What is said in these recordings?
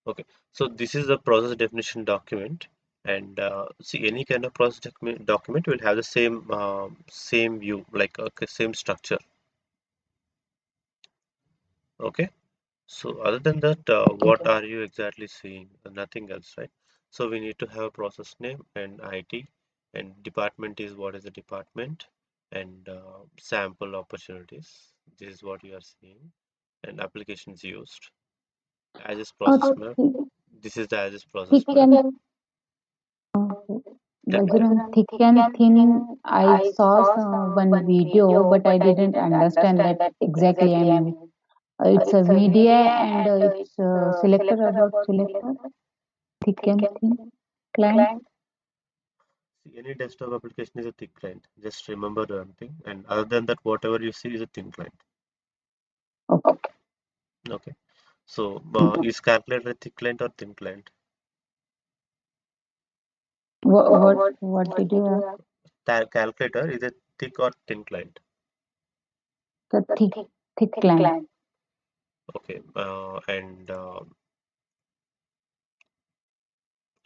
Okay, so this is the process definition document, and see any kind of process document will have the same view, like same structure. Okay, so other than that, what are you exactly seeing? Nothing else, right? So we need to have a process name and IT, and department is what is the department, and sample opportunities. This is what you are seeing, and applications used. As is process Oh, map. This is the as is process thick map. and Tell me, tell me. Bajaran, thick and thin. I saw one video, but I didn't understand that exactly. I mean, it's a VDA and it's selector about selector, thick and thin client. See, any desktop application is a thick client. Just remember one thing. And other than that, whatever you see is a thin client. Okay. Okay. So, is calculator a thick client or thin client? What did you ask? Calculator is a thick or thin client. The thick client. Okay. And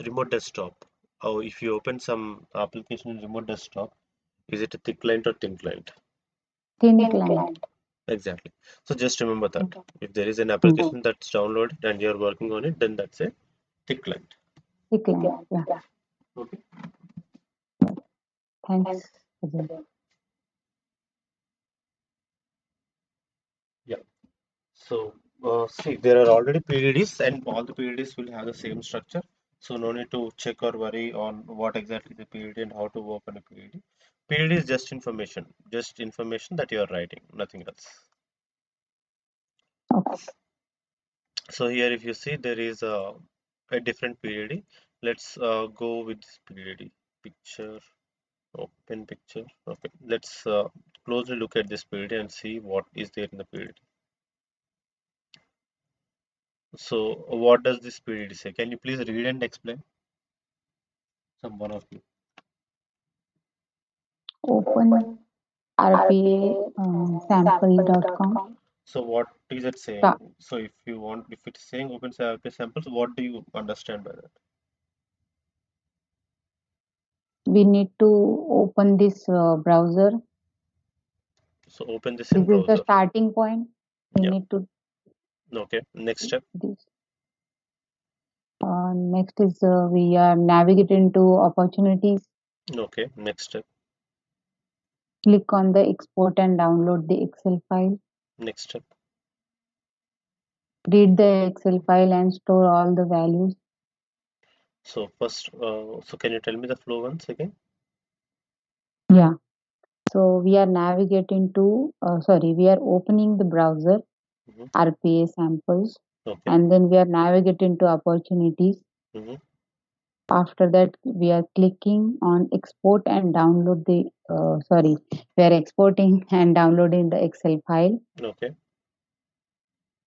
remote desktop. Oh, if you open some application in remote desktop, is it a thick client or thin client? Thin client. Exactly. So just remember that. If there is an Mm. application that's downloaded and you're working on it, then that's a thick client. Thick client. Yeah. Okay. Thanks, Bajaran. Yeah. So, see, there are already PDDs, and all the PDDs will have the same structure. So, no need to check or worry on what exactly the PDD and how to open a PDD. PDD is just information that you are writing, nothing else. Okay. So, here, if you see, there is a different PDD. Let's go with this PDD. Picture, open picture. Okay, let's closely look at this PDD and see what is there in the PDD. So, what does this PDD say? Can you please read and explain? Some one of you. Open RPA sample.com. So what is it saying? So if you want, if it's saying open RPA samples, what do you understand by that? We need to open this browser. So open this in This is the browser. starting point. We Yeah. need to Okay. Next step. this. Next is we are navigating to opportunities. Okay. Next step. Click on the export and download the Excel file. Next step. Read the Excel file and store all the values. So first, so can you tell me the flow once again? Yeah. So we are navigating to, we are opening the browser, Hmm. RPA samples, Okay. and then we are navigating to opportunities. Hmm. After that, we are clicking on export and download we are exporting and downloading the Excel file. Okay.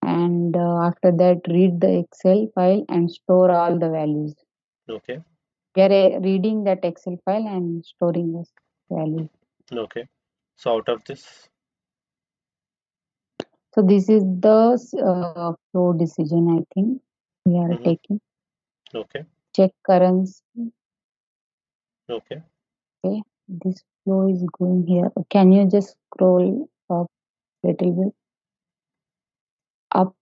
And after that, read the Excel file and store all the values. Okay. We are reading that Excel file and storing this value. Okay. So out of this, So this is the flow decision, I think we are hmm, taking. okay. Check currency. Okay. Okay, this flow is going here. Can you just scroll up little bit up?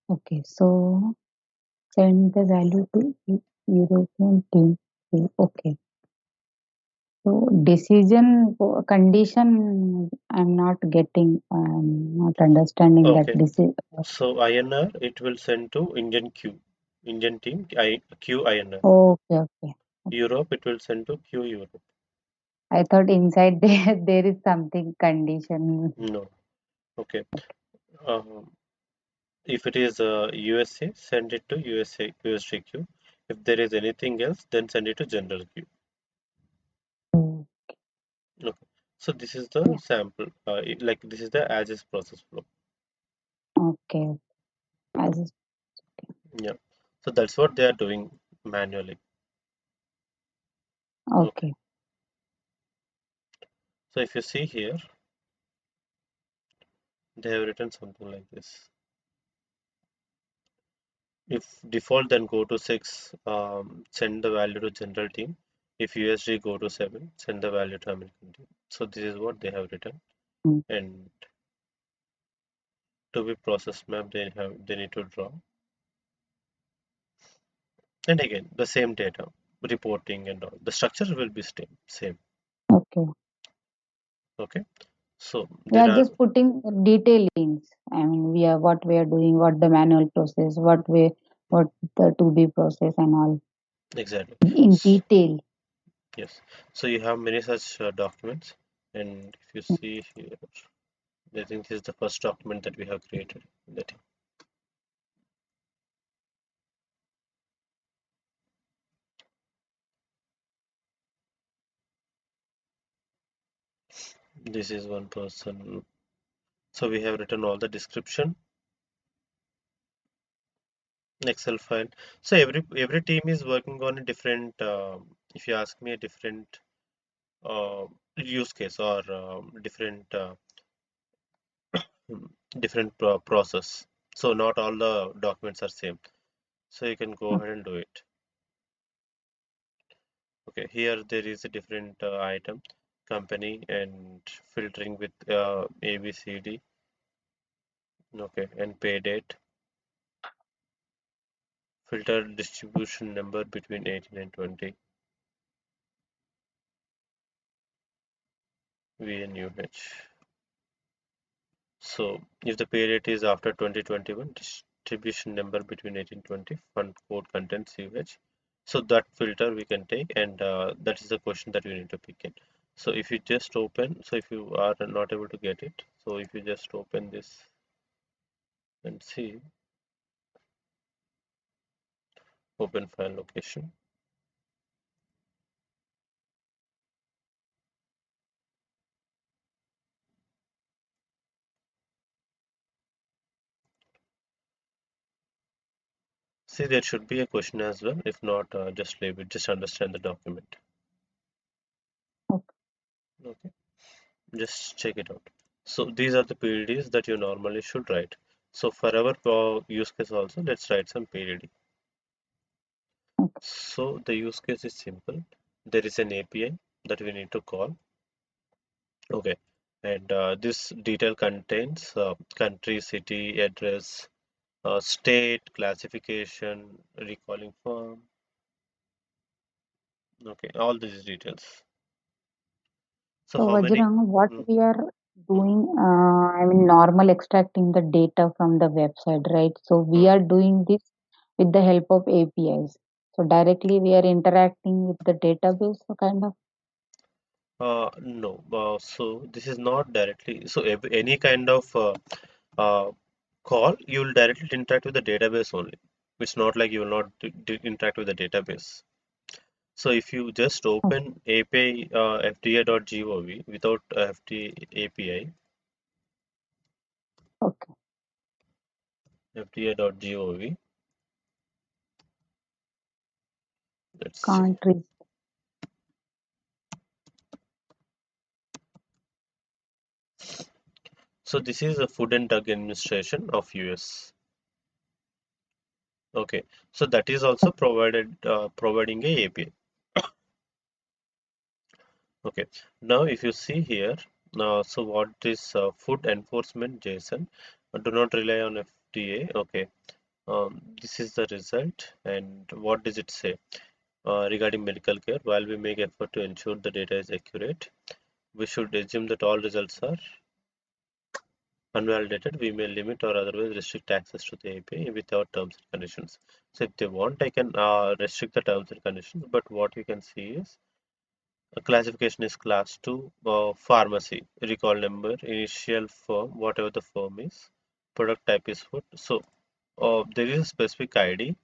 Okay, so send the value to European team. Okay. So decision condition, I'm not getting, I'm not understanding that Okay. decision. So INR, it will send to Indian Q, Indian team, Q INR. Okay, okay. Europe, it will send to Q Europe. I thought inside there is something condition. No. Okay. Um, if it is USA, send it to USA USD queue. If there is anything else, then send it to general queue. Mm, Okay. So this is the sample. Like this is the as is process flow. okay. As Yeah. So that's what they are doing manually. Okay. okay. So if you see here, They have written something like this. If default, then go to 6, send the value to general team. If USD, go to 7, send the value to American team. So this is what they have written. Mm. And to be process map, they need to draw. And again, the same data, reporting and all. The structure will be same. Okay. Okay. So We there are are just putting detailings. I mean, we are what we are doing, what the manual process, what the to be process and all exactly. in detail. Yes. So you have many such documents, and if you see here, I think this is the first document that we have created. That this is one person. So we have written all the description, Excel file. So every team is working on a different. If you ask me, a different uh, use case or different process. So not all the documents are same. So you can go Okay. ahead and do it. Okay, here there is a different item, company and filtering with A, B, C, D. Okay, and pay date, filter distribution number between 18 and 20, V and UH. So if the pay date is after 2021, distribution number between 18 20, fund code contains UH. So that filter we can take, and that is the question that we need to pick in. So if you just open, so if you are not able to get it, so if you just open this and see, open file location. See, there should be a question as well. If not, just leave it. Just understand the document. Okay. Okay, just check it out. So these are the PLDs that you normally should write. So for our use case also, let's write some PLD. Okay. So the use case is simple. There is an API that we need to call. Okay, and this detail contains country, city, address, state, classification, recalling firm. Okay, all these details. So So how many? Vajrang, what Mm, we are mm, doing, I mean, normal extracting the data from the website, right? So we mm. are doing this with the help of APIs. So directly we are interacting with the database, so kind of. No. So this is not directly. So any kind of uh, call, you will directly interact with the database only. It's not like you will not interact with the database. So if you just Oh, open API fda.gov without FTA API, okay, fda.gov, let's see. can't reach. So this is the Food and Drug Administration of US. Okay, so that is also providing a API. Okay, now if you see here, so what is food enforcement JSON? Do not rely on FDA. Okay, this is the result, and what does it say regarding medical care? While we make effort to ensure the data is accurate, we should assume that all results are unvalidated. We may limit or otherwise restrict access to the API without terms and conditions. So if they want, I can restrict the terms and conditions. But what you can see is classification is class 2, pharmacy, recall number, initial firm, whatever the firm is, product type is food. So there is a specific ID,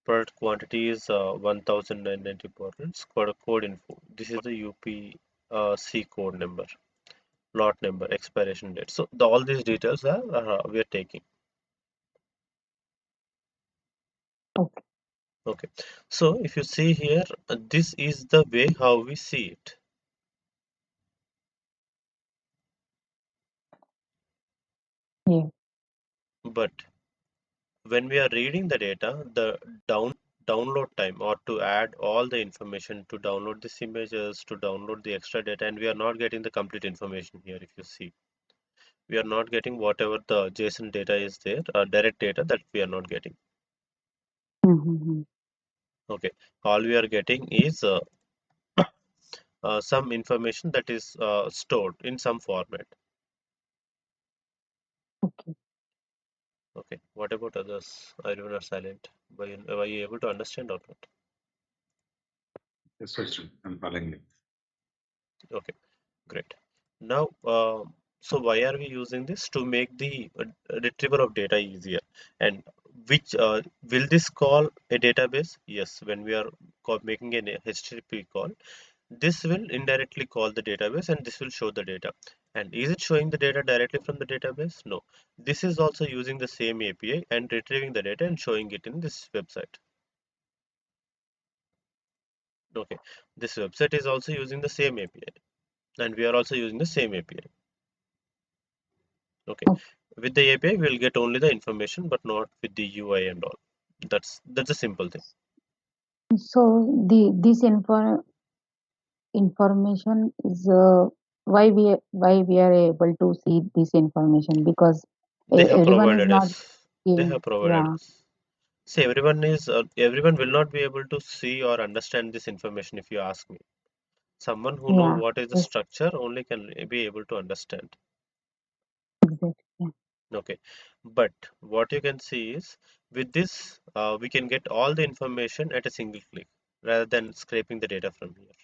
product quantity is 1990 bottles, code info. This is the UPC code number, lot number, expiration date. So all these details are we are taking. Okay, Okay. So if you see here, this is the way how we see it. But when we are reading the data, the download time or to add all the information to download these images, to download the extra data, and we are not getting the complete information here. If you see, we are not getting whatever the JSON data is there, direct data that we are not getting. Mm-hmm. Okay, all we are getting is some information that is stored in some format. Okay. Okay, what about others? Everyone are silent. Were you able to understand or not? Yes, question. I'm following you. Okay, great. Now, so why are we using this? To make the retrieval of data easier. And which will this call a database? Yes, when we are making an HTTP call, this will indirectly call the database and this will show the data. And is it showing the data directly from the database? No. This is also using the same API and retrieving the data and showing it in this website. Okay. This website is also using the same API and we are also using the same API. Okay. Okay. With the API, we'll get only the information, but not with the UI and all. That's a simple thing. So the this information is why we are able to see this information because They have everyone is provided not us. They giving. have provided Yeah. us. See, everyone will not be able to see or understand this information if you ask me. Someone who know Yeah. what is the Yes. structure only can be able to understand. Exactly. Yeah. Okay, but what you can see is with this, we can get all the information at a single click rather than scraping the data from here.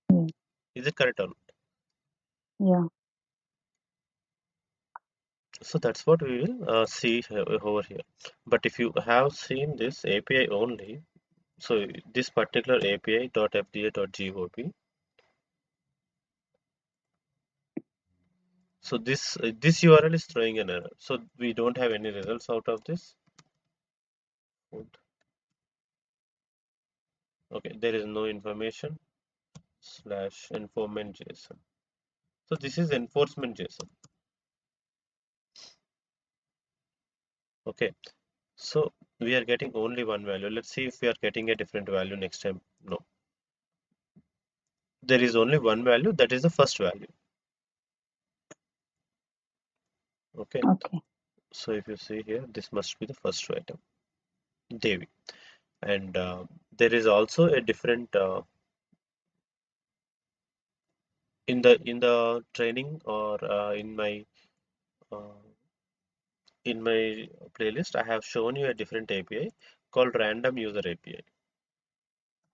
Yeah. Is it correct or not? Yeah. So that's what we will see over here. But if you have seen this API only, so this particular API.fda.gov, so this URL is throwing an error. So we don't have any results out of this. Okay, there is no information slash enforcement JSON. So this is enforcement JSON. Okay, so we are getting only one value. Let's see if we are getting a different value next time. No, there is only one value, that is the first value. Okay, Okay. so if you see here, this must be the first item, Devi. And there is also a different in the training or uh, in my playlist, I have shown you a different API called random user API.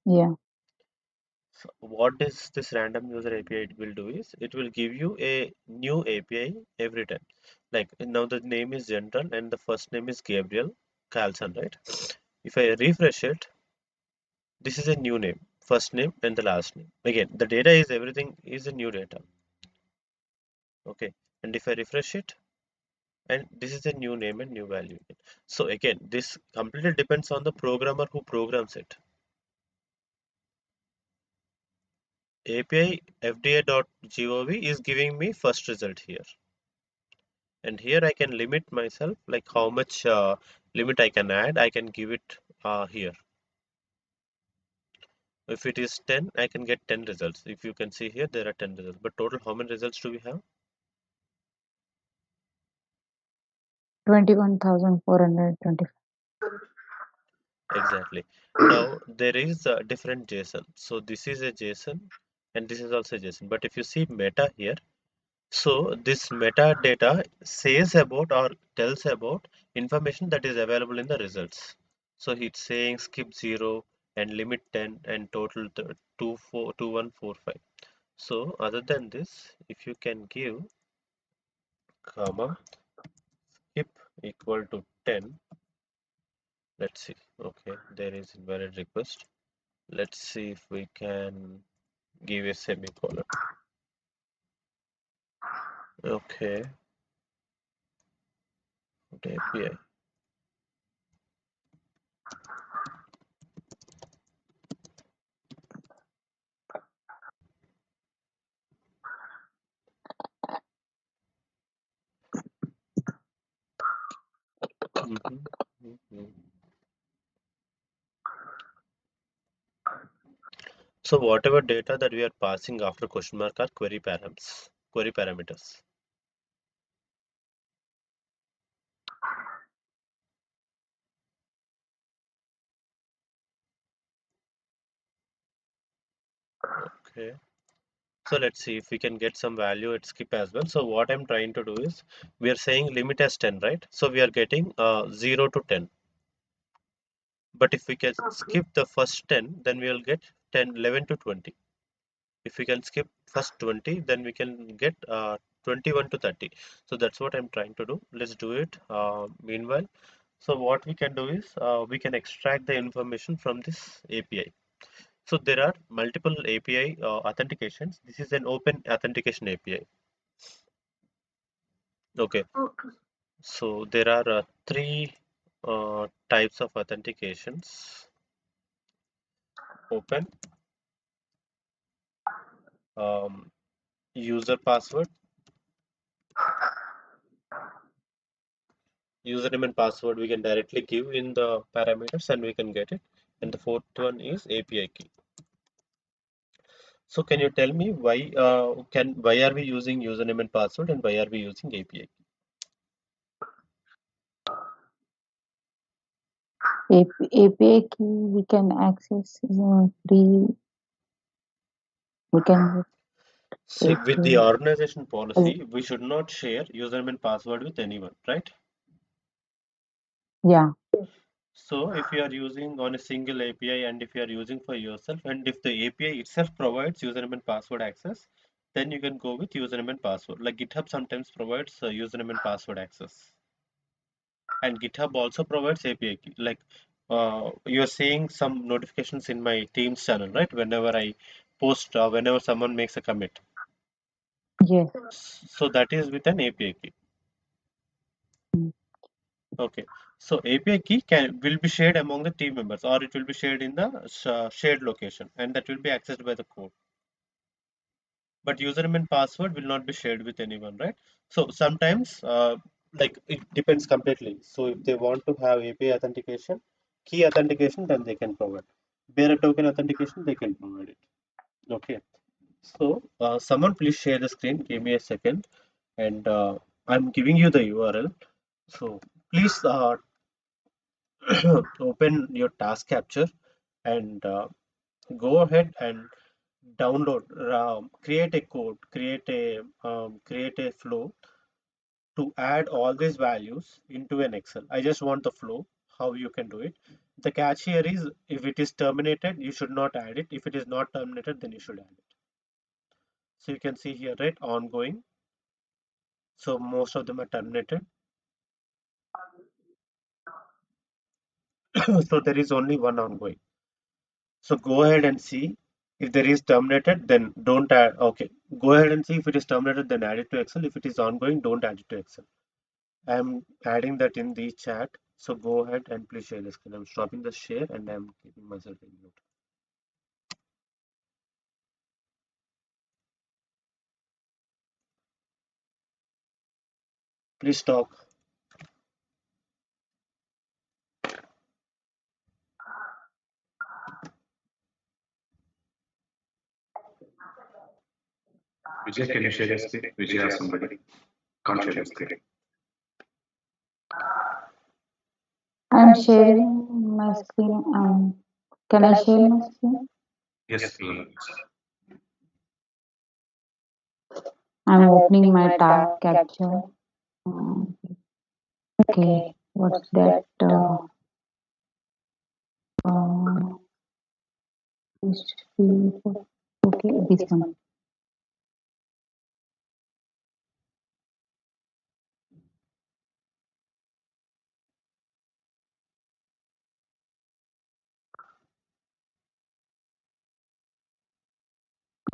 Yeah. So what is this random user API it will do is it will give you a new API every time. Like now the name is general and the first name is Gabriel Carlson, right? If I refresh it, this is a new name, first name and the last name. Again, the data is everything is a new data. Okay. And if I refresh it, and this is a new name and new value. So again, this completely depends on the programmer who programs it. API fda.gov is giving me first result here. And here I can limit myself, like how much limit I can add, I can give it here. If it is 10, I can get 10 results. If you can see here, there are 10 results. But total, how many results do we have? 21,425. Exactly. Now there is a different JSON. So this is a JSON and this is also a JSON. But if you see meta here, so this metadata says about or tells about information that is available in the results. So it's saying skip 0 and limit 10 and total 2145. So other than this, if you can give comma skip equal to 10, let's see. Okay, there is invalid request. Let's see if we can give a semicolon. Okay, API. Mhm. Mhm. So whatever data that we are passing after question mark are query parameters. Okay. So let's see if we can get some value at skip as well. So what I'm trying to do is we are saying limit as 10, right? So we are getting 0 to 10. But if we can skip the first 10, then we will get 10, 11 to 20. If we can skip first 20, then we can get 21 to 30. So that's what I'm trying to do. Let's do it. Meanwhile, so what we can do is we can extract the information from this API. So there are multiple API authentications. This is an open authentication API. Okay. So there are three types of authentications: open, um, user password, username and password we can directly give in the parameters and we can get it. And the fourth one is API key. So can you tell me why are we using username and password and why are we using API key? API key we can access free. We can See, get with the organization policy, we should not share username and password with anyone, right? yeah. So if you are using on a single API and if you are using for yourself and if the API itself provides username and password access, then you can go with username and password. Like GitHub sometimes provides username and password access. And GitHub also provides API key. Like you're seeing some notifications in my Teams channel, right? Whenever I post, whenever someone makes a commit. Yes. So that is with an API key. Mm. Okay. So API key will be shared among the team members or it will be shared in the shared location and that will be accessed by the code. But username and password will not be shared with anyone, right? So sometimes like it depends completely. So if they want to have API authentication, key authentication, then they can provide. Bearer token authentication, they can provide it. Okay. So someone please share the screen. Give me a second, and I'm giving you the URL. So please open your task capture and go ahead and download, create a code, create a flow to add all these values into an Excel. I just want the flow, how you can do it. The catch here is if it is terminated, you should not add it. If it is not terminated, then you should add it. So you can see here, right, ongoing. So most of them are terminated. So there is only one ongoing. So go ahead and see if there is terminated, then don't add. Okay, go ahead and see if it is terminated, then add it to Excel. If it is ongoing, don't add it to Excel. I'm adding that in the chat. So go ahead and please share the screen. I'm stopping the share and I'm keeping myself in mute. Please talk. Vijay, can you share your screen? Vijay or somebody can't share the screen. I'm sharing my screen. Can I share my screen? Yes, I'm opening my task capture. Um, okay, what's that? Uh, okay, this one.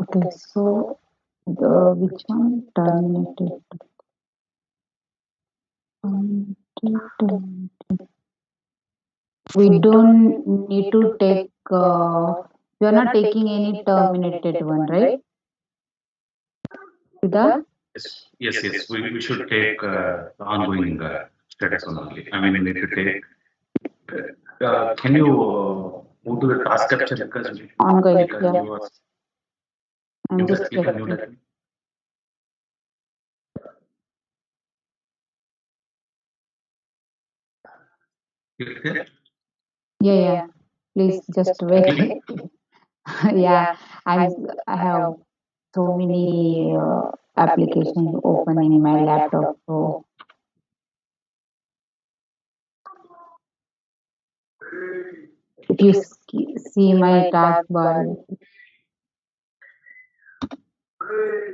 Okay, so the which one terminated? We don't need to take. We are not taking any terminated one, right? Sudha? yes, yes. We should take the ongoing. status one only. I mean, if you take, can you move to the task capture because Ongoing. click on Yeah, new, I'm just click on new checking. document. Click there. Yeah, yeah. Please just wait. Yeah, I have so many applications open in my laptop. So if you see my taskbar,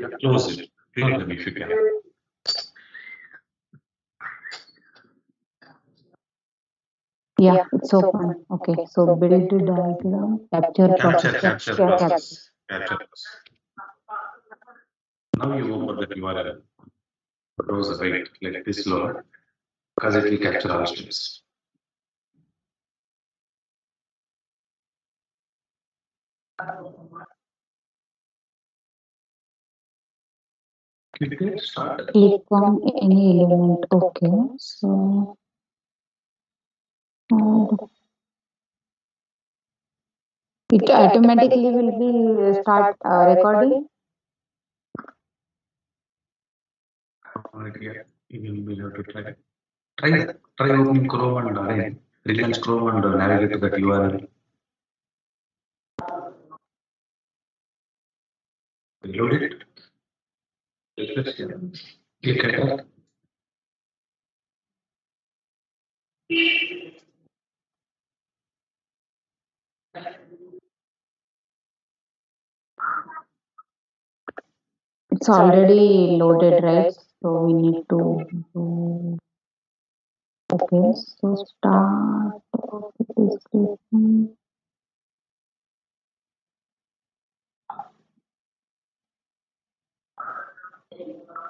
Yeah, close it. Close them if you can. yeah, it's open. Okay, so build the diagram, capture process, Capture capture, capture. process. Capture process. Now you open that URL browser, right? Like this load because it will capture all steps. Click there, start. Click on any element. Okay, so it automatically will be start recording. Yeah, you will be able to try. Try that. Try opening Chrome and again relaunch Chrome and navigate to that URL. Reload it. Refresh here. Click enter. It's already loaded, right? So we need to do. Okay, so start description.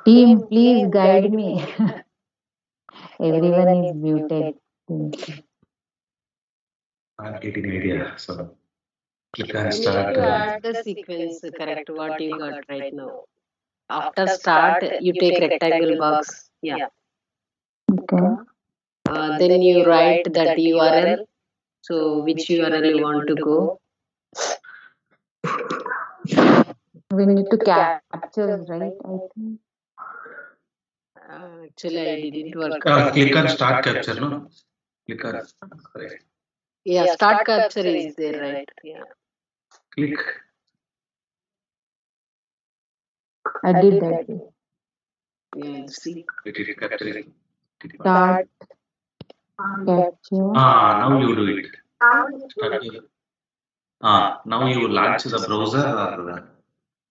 Team, please guide me. Everyone is muted. I'm getting idea. So click and You need start. to add the sequence, correct, what you got right now. After start, you take rectangle box. Yeah. Okay. Then you write that URL. So which URL you want to go? We need to capture, right? I think. Actually, I didn't work. Click on start capture. No. Click on. Correct. Yeah, start capture is there, right? Yeah. Click. I did that. Yeah, see. It is capturing. Start capture. Now you do it. Start your, now you launch the browser or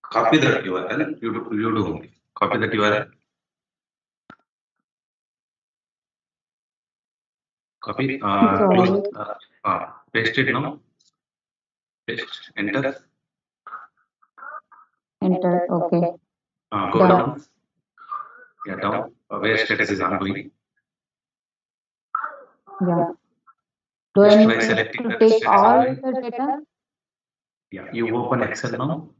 copy that URL. You do only. Copy that URL. Copy. It's Close. already Paste it now. Paste. Enter. entered. Okay. Go Done. down. Yeah, down. Where status is ongoing. Yeah. Do I Just need try selecting to that take status all ongoing. the data? Yeah, you open Excel now.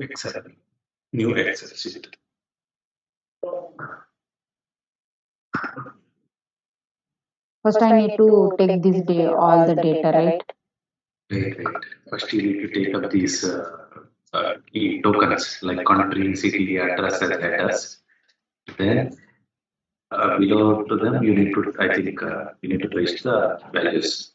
Excel. New Excel sheet. First, I need to take this day all the data, right? Right. First, you need to take up these key tokens like country, city, address as letters. Then below to them, you need to, I think, you need to paste the values.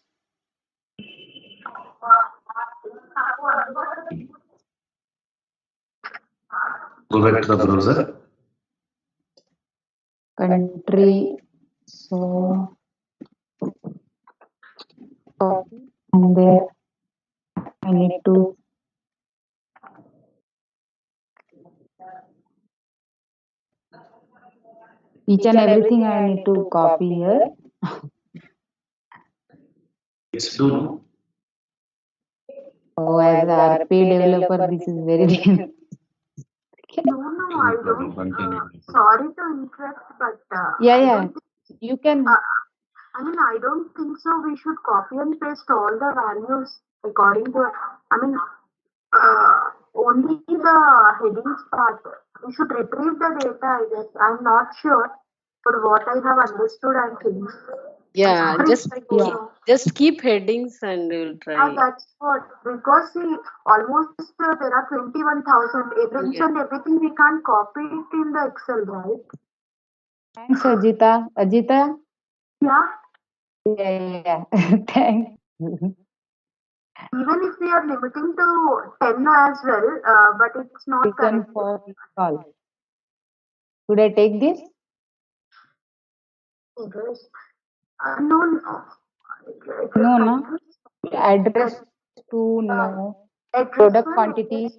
Go back to the browser. Country. So, and there I need to each and everything I need to copy here. Yes, do know. Oh, as a RP developer, this is very No, I don't. Sorry to interrupt, but yeah, I yeah. don't. You can. I mean, I don't think so. We should copy and paste all the values according to. I mean, only the headings part. we should retrieve the data, I guess. I'm not sure, but what I have understood and finished. I'm Yeah, sorry if I go Yeah. wrong. just keep headings and we'll Yeah, try. that's what. Because see, almost there are 21,000. Each Yeah. and everything we can't copy it in the Excel, right? Thanks, Ajita. Ajita? Yeah. Yeah, yeah. Thanks. Even if we are limiting to 10 as well, but it's not Reason correct. for this call. Should I take this? Yes. No, no. It's No, a no. confused. Address to Uh, no. address Product one, address. quantity.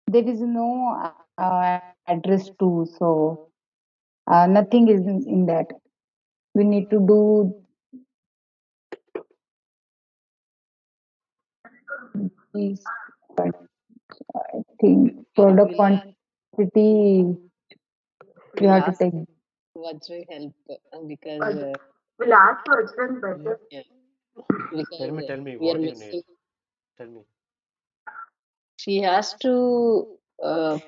There is no address to, so nothing is in that. We need to do this. But I think product We'll ask, quantity we we'll have to ask take. what's will help because Uh, we'll ask Vajran Yeah. better. yeah, because Tell me we are what you need. missing. Tell me. She has to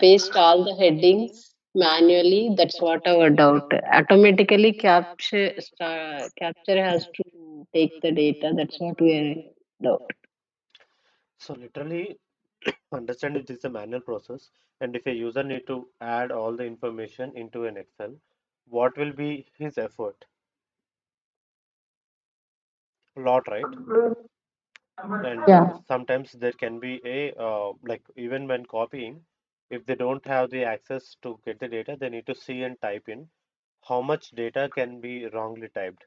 paste all the headings manually. That's what our doubt. Automatically capture has to take the data. That's what we are doubt. So literally understand it is a manual process, and if a user need to add all the information into an Excel, what will be his effort? A lot, right? And Yeah. sometimes there can be a like even when copying, if they don't have the access to get the data, they need to see and type in how much data can be wrongly typed.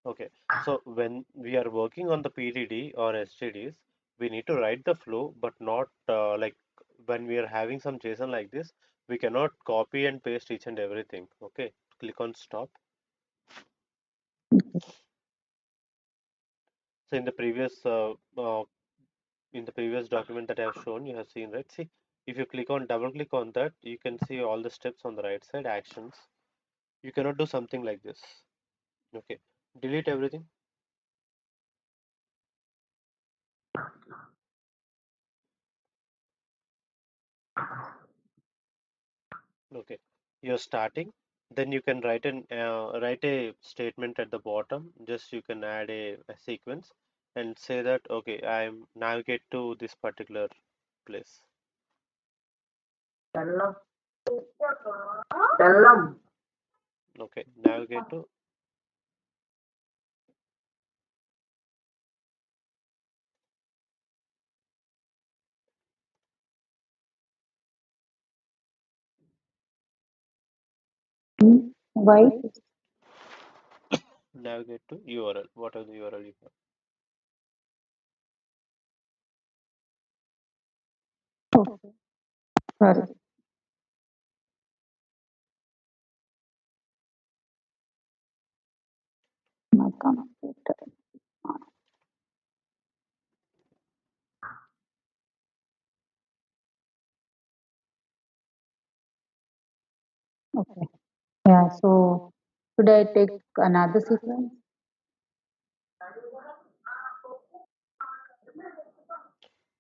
Okay, so when we are working on the PDD or STDs, we need to write the flow, but not like when we are having some JSON like this, we cannot copy and paste each and everything. Okay, click on stop. So in the previous document that I have shown, you have seen, right? See, if you double click on that, you can see all the steps on the right side, actions. You cannot do something like this. Okay, delete everything. Okay, you're starting. Then you can write a statement at the bottom. Just you can add a sequence and say that okay, I'm navigate to this particular place. Dallam. Okay, navigate to Why? navigate to URL. Whatever the URL you have. Oh, sorry. My computer. Okay. Yeah. So should I take another sequence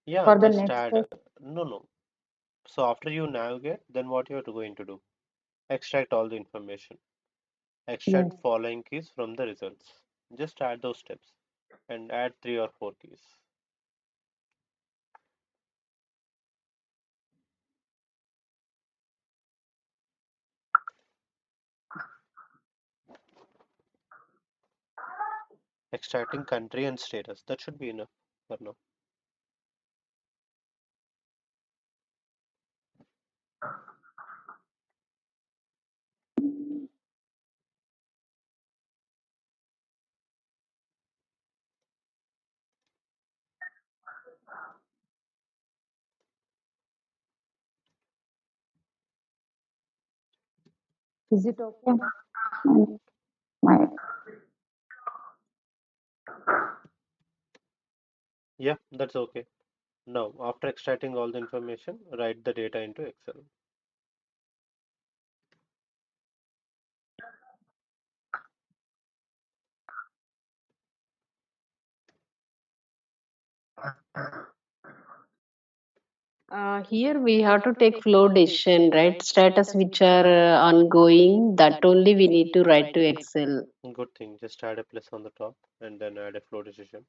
Yeah, for the just next add. step? No, no. So after you navigate, then what you are going to do? Extract all the information. Yes. Extract following keys from the results. Just add those steps and add 3 or 4 keys. Extracting country and status. That should be enough for now. Is it okay? My Yeah, that's okay. Now, after extracting all the information, write the data into Excel. Here we have to take flow decision, right? Status which are ongoing, that only we need to write to Excel. Good thing. Just add a plus on the top and then add a flow decision.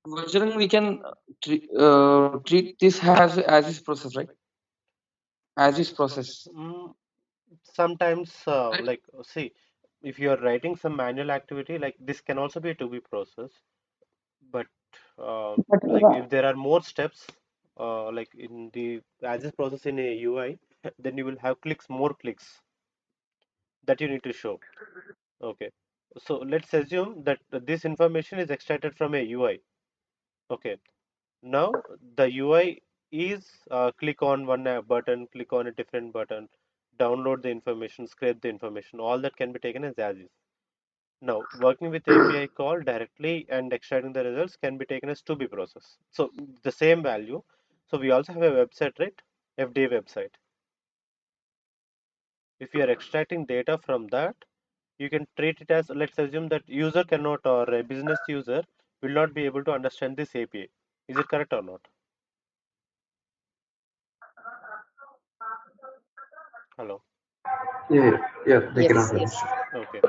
Vajrang, we can treat this as is process, right? As is process. Mm, sometimes, Right? like, see, if you are writing some manual activity, like this can also be a to be process, but But like if there are more steps, like in the as this process in a UI, then you will have clicks, more clicks that you need to show. Okay. So let's assume that this information is extracted from a UI. Okay. Now the UI is click on one button, click on a different button, download the information, scrape the information. All that can be taken as is. Now, working with API call directly and extracting the results can be taken as to be process. So the same value. So we also have a website, right? FDA website. If you are extracting data from that, you can treat it as, let's assume that user cannot, or a business user will not be able to understand this API. Is it correct or not? Hello. Yeah, yeah, they Yes, cannot yes. understand. Okay.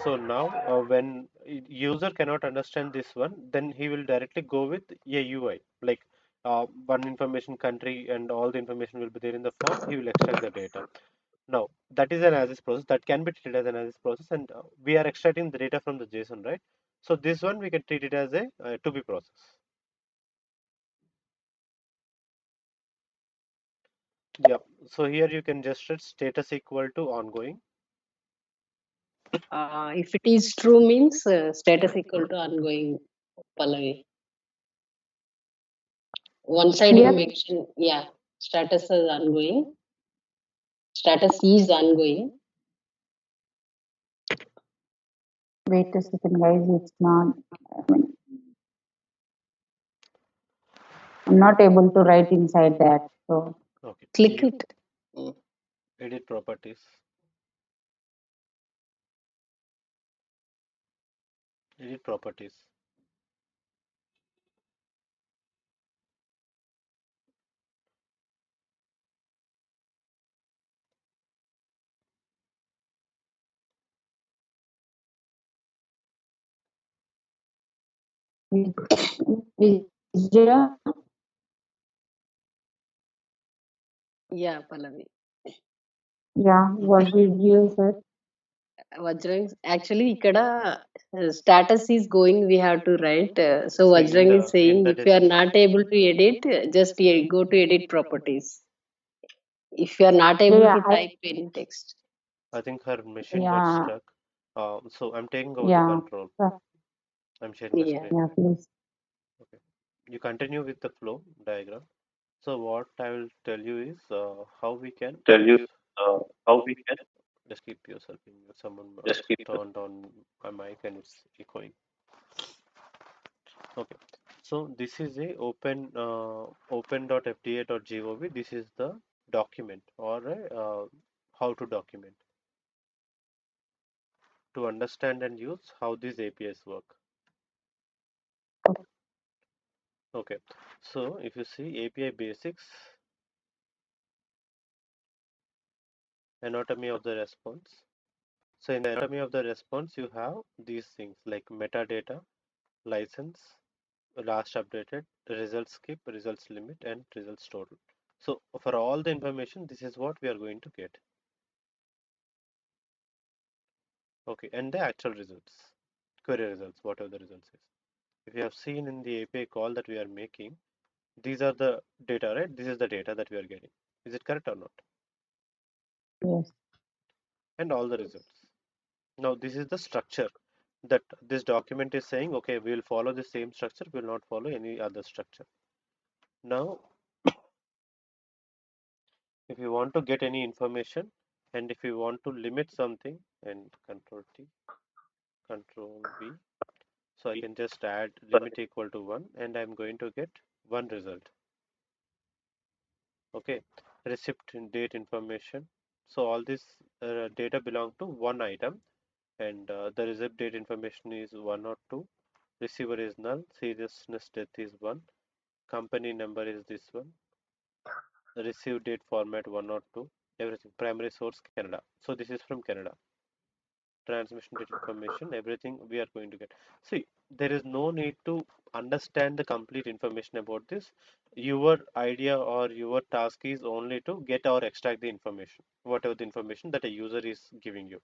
So now when user cannot understand this one, then he will directly go with a UI, like one information country and all the information will be there in the form. He will extract the data. Now that is an as-is process that can be treated as an as-is process, and we are extracting the data from the JSON, right? So this one we can treat it as a to be process. Yeah. So here you can just set status equal to ongoing. If it is true means status equal to ongoing, Pallavi. One side you here, mention, yeah, status is ongoing. Status is ongoing. wait a second, guys. It's not. I mean, I'm not able to write inside that. So Okay. Click You it. Mm. edit properties. Edit properties. Vijaya, Yeah, Pallavi. yeah, what did you say? Vajrang, actually, ఇక్కడ status is going, we have to write. So See Vajrang is saying in the if you are description. not able to edit, just go to edit properties. If you are not Yeah, able yeah, to type any text. I think her machine got yeah, stuck. So I'm taking over the yeah, control. yeah, I'm sharing the Yeah. screen. yeah, please. Okay. You continue with the flow diagram. So what I will tell you is how we can just keep yourself in mute. Someone turned on my mic and it's echoing. Okay. So this is a open.fda.gov. This is the document or a, how to document to understand and use how these APIs work. Okay, so if you see API basics, anatomy of the response. So in the anatomy of the response, you have these things like metadata, license, last updated, results skip, results limit, and results total. So for all the information, this is what we are going to get. Okay, and the actual results, query results, whatever the results is. If you have seen in the API call that we are making, these are the data, right? This is the data that we are getting. Is it correct or not? Yes, And all the results. Now, this is the structure that this document is saying, okay, we will follow the same structure, we will not follow any other structure. Now, if you want to get any information and if you want to limit something and control T, control V, so I can just add limit equal to 1 and I'm going to get one result. Okay, receipt date information. So all this data belong to one item and the receipt date information is 1 or 2. Receiver is null, seriousness death is 1, company number is this one, receive date format 102, everything, primary source Canada. So this is from Canada. Transmission date information, everything we are going to get. See, there is no need to understand the complete information about this. Your idea or your task is only to get or extract the information, whatever the information that a user is giving you.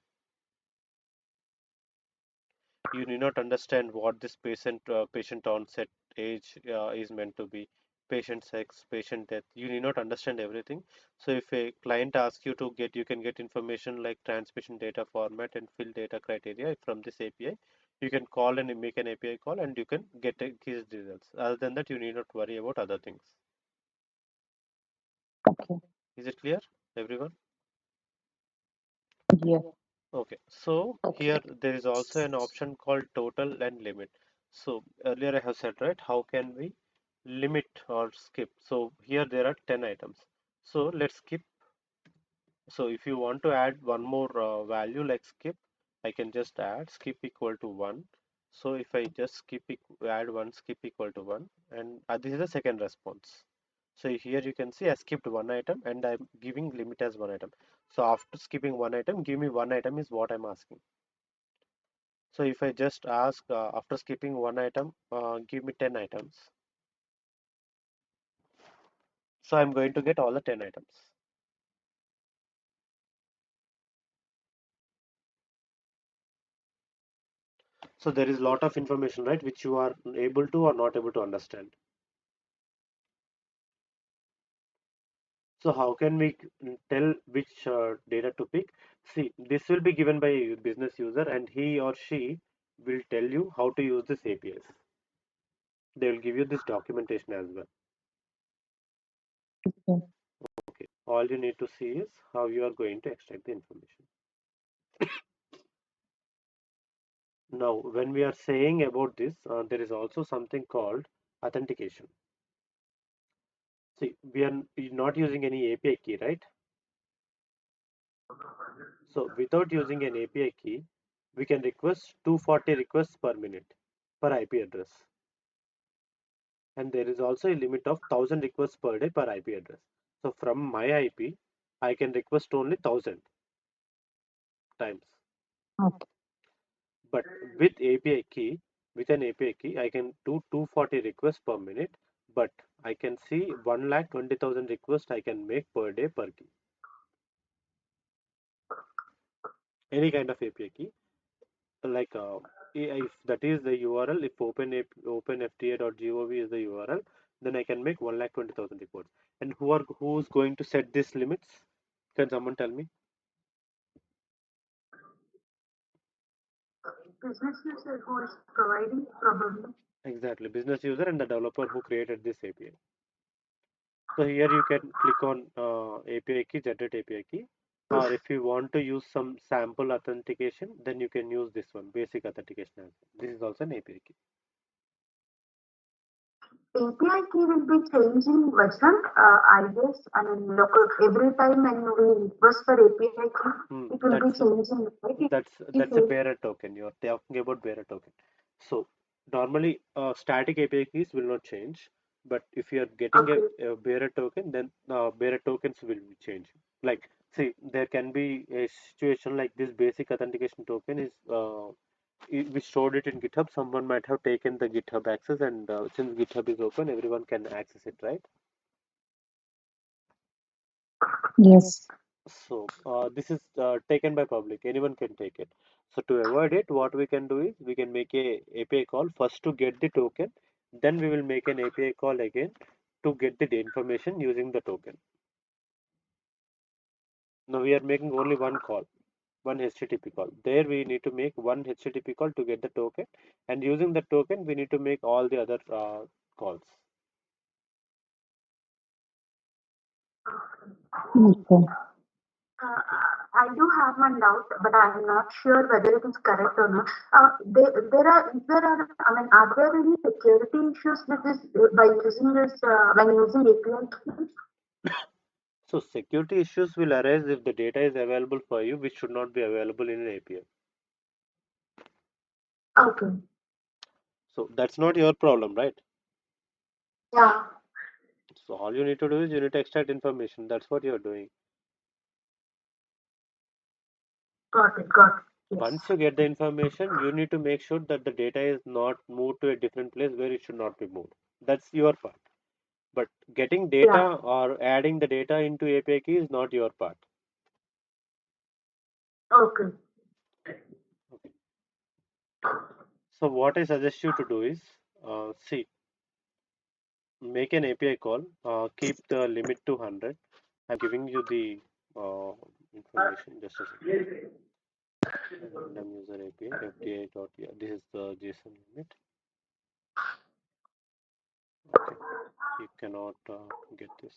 You need not understand what this patient onset age is meant to be, patient sex, patient death. You need not understand everything. So if a client asks you to get, you can get information like transmission data format and fill data criteria from this API. You can call and make an API call and you can get his results. Other than that, you need not worry about other things. Okay. Is it clear, everyone? Yes. Okay, so Okay. here there is also an option called total and limit. So earlier I have said, right, how can we limit or skip? So here there are 10 items. So let's skip. So if you want to add one more value like skip, I can just add skip equal to 1. So if I just add one skip equal to 1, and this is the second response. So here you can see I skipped one item and I'm giving limit as one item. So after skipping one item, give me one item is what I'm asking. So if I just ask after skipping one item, give me 10 items. So I'm going to get all the 10 items. So there is a lot of information, right, which you are able to or not able to understand. So how can we tell which data to pick? See, this will be given by a business user and he or she will tell you how to use this APIs. They will give you this documentation as well. Okay. Okay. All you need to see is how you are going to extract the information. Now, when we are saying about this, there is also something called authentication. See, we are not using any API key, right? So without using an API key, we can request 240 requests per minute per IP address. And there is also a limit of 1000 requests per day per IP address. So from my IP, I can request only 1000 times. Okay. But with an API key, I can do 240 requests per minute, but I can see 1,20,000 requests I can make per day per key. Any kind of API key, like if that is the URL, if openfta.gov is the URL, then I can make 1,20,000 records. And who's going to set these limits? Can someone tell me? Business user who is providing probably. Exactly, business user and the developer who created this API. So here you can click on API key, generate API key, or if you want to use some sample authentication, then you can use this one, basic authentication as well. This is also an API key. API key will be changing version, I guess. I mean, local every time when we request for API key, Hmm, it will be changing, right? If that's a bearer token. You're talking about bearer token. So normally static API keys will not change, but if you are getting okay, a bearer token, then bearer tokens will change. Like, see, there can be a situation like this basic authentication token is we stored it in GitHub. Someone might have taken the GitHub access, and since GitHub is open, everyone can access it, right? Yes. So this is taken by public. Anyone can take it. So to avoid it, what we can do is we can make a API call first to get the token. Then we will make an API call again to get the information using the token. Now we are making only one call, one HTTP call. There we need to make one HTTP call to get the token, and using the token we need to make all the other calls. Okay. uh, Okay. I do have one doubt, but I'm not sure whether it is correct or not. I mean, are there any security issues with this by using this when using API key? So security issues will arise if the data is available for you, which should not be available in an API. Okay. So that's not your problem, right? Yeah. So all you need to do is you need to extract information. That's what you're doing. Got it. Got it. Yes. Once you get the information, you need to make sure that the data is not moved to a different place where it should not be moved. That's your part. But getting Yeah. data or adding the data into API key is not your part. Okay. Okay. So what I suggest you to do is, see, make an API call, keep the limit to 100. I'm giving you the information, just a second. Random user API, FDI dot, yeah, this is the JSON limit. Okay, you cannot get this.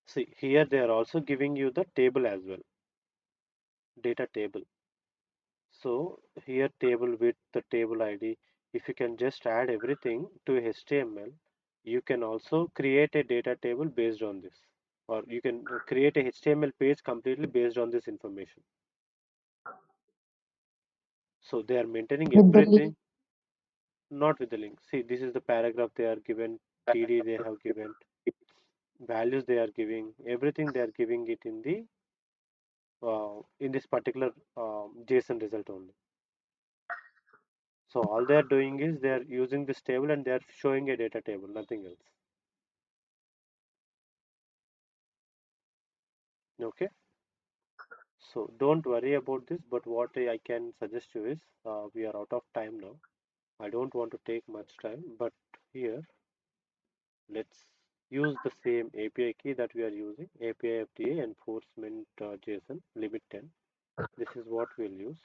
See, here they are also giving you the table as well, data table. So here table with the table ID, if you can just add everything to HTML, you can also create a data table based on this, or you can create a HTML page completely based on this information. So they are maintaining With the link. everything, not with the link. See, this is the paragraph they are given, TD they have given, values they are giving, everything they are giving it in this particular JSON result only. So all they are doing is they are using this table and they are showing a data table, nothing else. Okay. So don't worry about this, but what I can suggest you is we are out of time now. I don't want to take much time, but here let's use the same API key that we are using, API FDA enforcement JSON limit 10. This is what we'll use.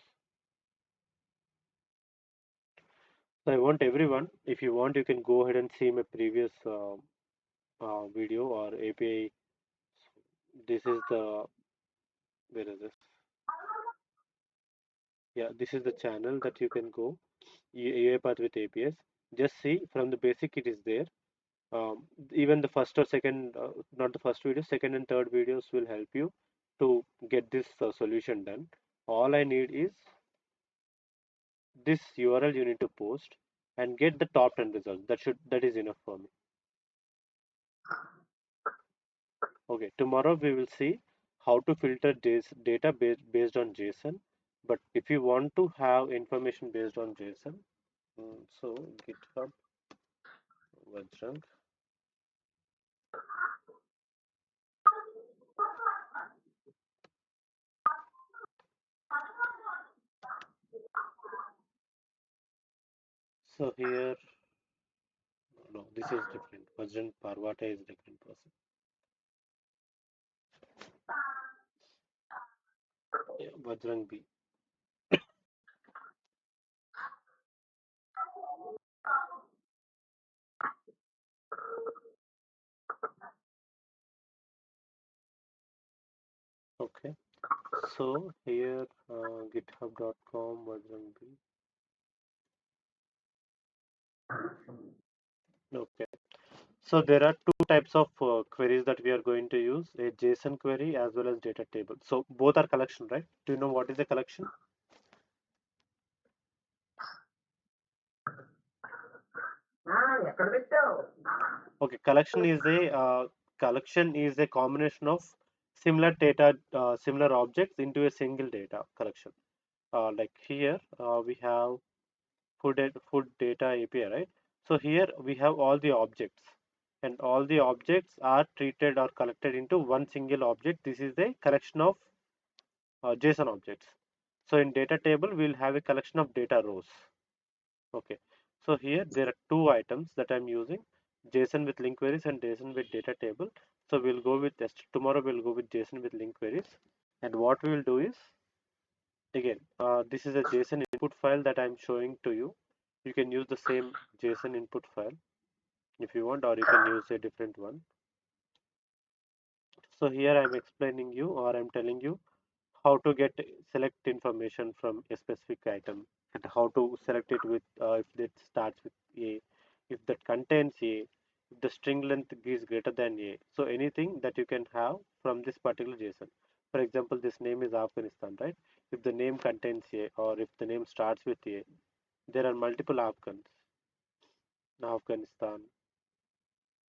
So I want everyone, if you want, you can go ahead and see my previous video or API. This is the, where is this? Yeah, this is the channel that you can go, UiPath with APS. Just see from the basic it is there. Even the first or second, not the first video, second and third videos will help you to get this solution done. All I need is this URL you need to post and get the top 10 results. That is enough for me. Okay, tomorrow we will see how to filter this data based on JSON. But if you want to have information based on JSON, so GitHub Vajrang. So here, no, this is different. Vajrang Parwata is different person. Yeah, Vajrang B. Okay. So here, github.com Vajrang B. Okay. So there are two types of queries that we are going to use, a JSON query as well as data table. So both are collection, right? Do you know what is a collection? Okay, collection is a combination of similar data, similar objects into a single data collection. Like here, we have food data API, right? So here we have all the objects, and all the objects are treated or collected into one single object. This is a collection of JSON objects. So in data table, we'll have a collection of data rows. Okay. So here there are two items that I'm using, JSON with link queries and JSON with data table. So we'll go with this. Tomorrow we'll go with JSON with link queries. And what we will do is, again, this is a JSON input file that I'm showing to you. You can use the same JSON input file if you want, or you can use a different one. So here I'm explaining you, or I'm telling you how to get select information from a specific item, and how to select it with if it starts with a, if that contains a, if the string length is greater than a. So anything that you can have from this particular JSON. For example, this name is Afghanistan, right? If the name contains A or if the name starts with A, there are multiple Afghans, Afghanistan